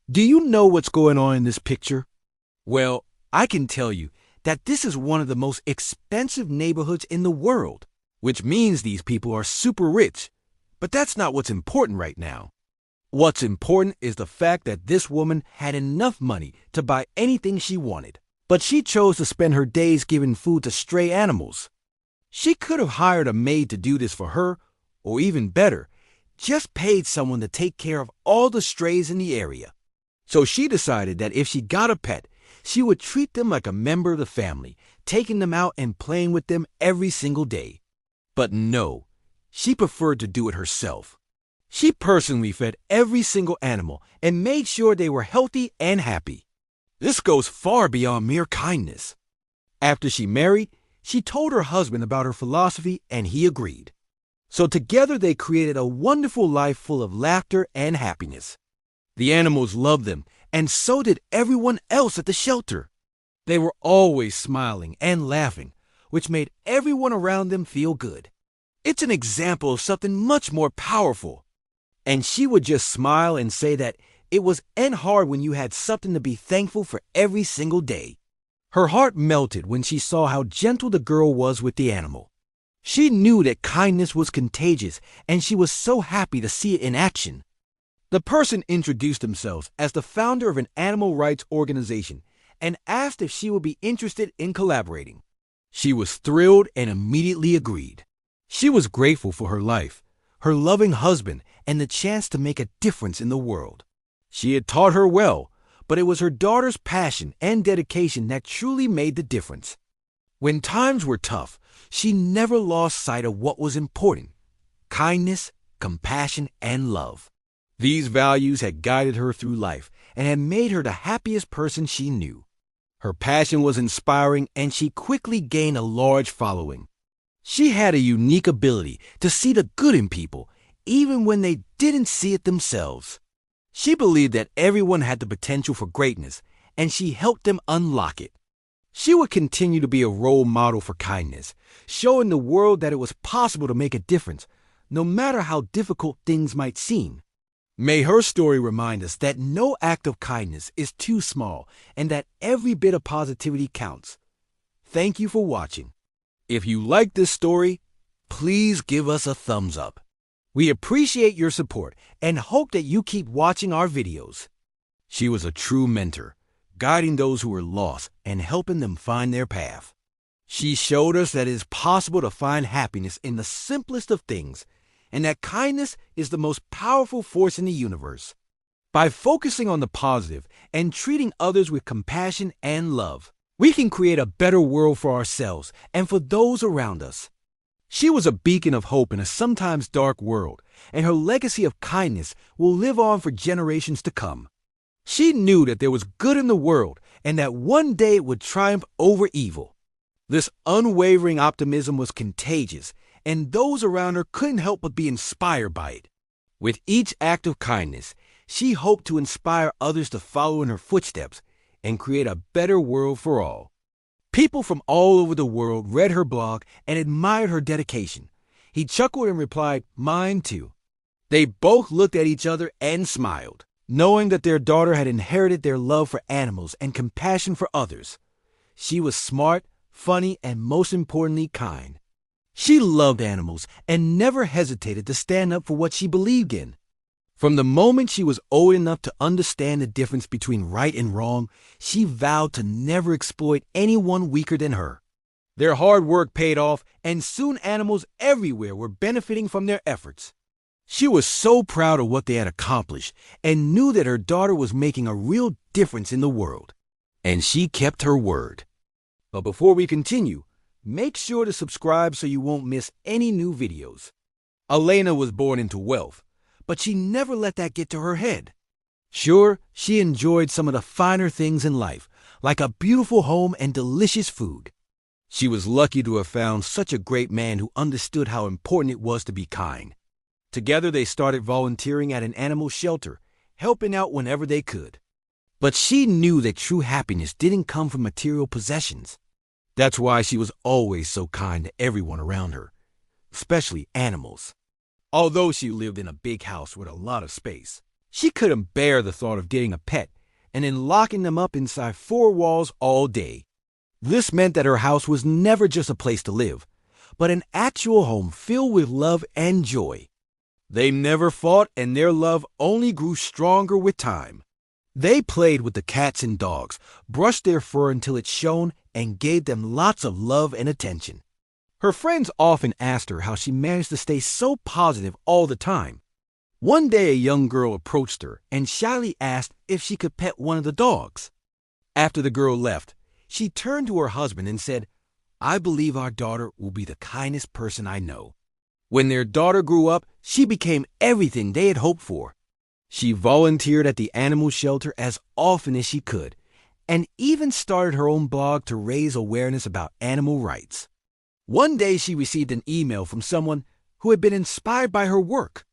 Do you know what's going on in this picture? Well, I can tell you that this is one of the most expensive neighborhoods in the world, which means these people are super rich. But that's not what's important right now. What's important is the fact that this woman had enough money to buy anything she wanted, but she chose to spend her days giving food to stray animals. She could have hired a maid to do this for her, or even better, just paid someone to take care of all the strays in the area. So she decided that if she got a pet, she would treat them like a member of the family, taking them out and playing with them every single day. But no, she preferred to do it herself. She personally fed every single animal and made sure they were healthy and happy. This goes far beyond mere kindness. After she married, she told her husband about her philosophy and he agreed. So together they created a wonderful life full of laughter and happiness. The animals loved them, and so did everyone else at the shelter. They were always smiling and laughing, which made everyone around them feel good. It's an example of something much more powerful. And she would just smile and say that it was hard when you had something to be thankful for every single day. Her heart melted when she saw how gentle the girl was with the animal. She knew that kindness was contagious, and she was so happy to see it in action. The person introduced themselves as the founder of an animal rights organization and asked if she would be interested in collaborating. She was thrilled and immediately agreed. She was grateful for her life, her loving husband, and the chance to make a difference in the world. She had taught her well, but it was her daughter's passion and dedication that truly made the difference. When times were tough, she never lost sight of what was important: kindness, compassion, and love. These values had guided her through life and had made her the happiest person she knew. Her passion was inspiring, and she quickly gained a large following. She had a unique ability to see the good in people, even when they didn't see it themselves. She believed that everyone had the potential for greatness, and she helped them unlock it. She would continue to be a role model for kindness, showing the world that it was possible to make a difference, no matter how difficult things might seem. May her story remind us that no act of kindness is too small and that every bit of positivity counts. Thank you for watching. If you like this story, please give us a thumbs up. We appreciate your support and hope that you keep watching our videos. She was a true mentor, guiding those who were lost and helping them find their path. She showed us that it is possible to find happiness in the simplest of things, and that kindness is the most powerful force in the universe. By focusing on the positive and treating others with compassion and love, we can create a better world for ourselves and for those around us. She was a beacon of hope in a sometimes dark world, and her legacy of kindness will live on for generations to come. She knew that there was good in the world and that one day it would triumph over evil. This unwavering optimism was contagious, and those around her couldn't help but be inspired by it. With each act of kindness, she hoped to inspire others to follow in her footsteps and create a better world for all. People from all over the world read her blog and admired her dedication. He chuckled and replied, "Mine too." They both looked at each other and smiled, knowing that their daughter had inherited their love for animals and compassion for others. She was smart, funny, and most importantly, kind. She loved animals and never hesitated to stand up for what she believed in. From the moment she was old enough to understand the difference between right and wrong, she vowed to never exploit anyone weaker than her. Their hard work paid off, and soon animals everywhere were benefiting from their efforts. She was so proud of what they had accomplished and knew that her daughter was making a real difference in the world. And she kept her word. But before we continue, make sure to subscribe so you won't miss any new videos. Elena was born into wealth, but she never let that get to her head. Sure, she enjoyed some of the finer things in life, like a beautiful home and delicious food. She was lucky to have found such a great man who understood how important it was to be kind. Together they started volunteering at an animal shelter, helping out whenever they could. But she knew that true happiness didn't come from material possessions. That's why she was always so kind to everyone around her, especially animals. Although she lived in a big house with a lot of space, She couldn't bear the thought of getting a pet and then locking them up inside four walls all day. This meant that her house was never just a place to live, but an actual home filled with love and joy. They never fought, and their love only grew stronger with time. They played with the cats and dogs, brushed their fur until it shone, and gave them lots of love and attention. Her friends often asked her how she managed to stay so positive all the time. One day a young girl approached her and shyly asked if she could pet one of the dogs. After the girl left, she turned to her husband and said, "I believe our daughter will be the kindest person I know." When their daughter grew up, she became everything they had hoped for. She volunteered at the animal shelter as often as she could, and even started her own blog to raise awareness about animal rights. One day she received an email from someone who had been inspired by her work.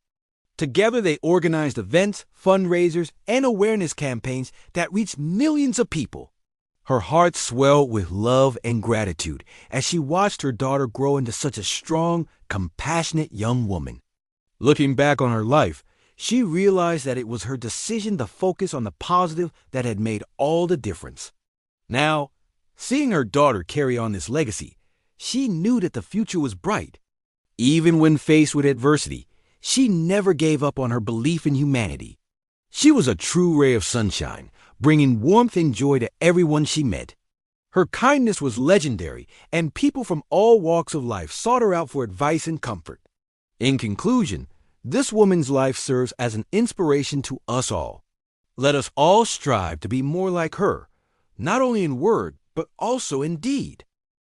Together they organized events, fundraisers, and awareness campaigns that reached millions of people. Her heart swelled with love and gratitude as she watched her daughter grow into such a strong, compassionate young woman. Looking back on her life, she realized that it was her decision to focus on the positive that had made all the difference. Now, seeing her daughter carry on this legacy, she knew that the future was bright. Even when faced with adversity, she never gave up on her belief in humanity. She was a true ray of sunshine, bringing warmth and joy to everyone she met. Her kindness was legendary, and people from all walks of life sought her out for advice and comfort. In conclusion, this woman's life serves as an inspiration to us all. Let us all strive to be more like her, not only in word, but also in deed.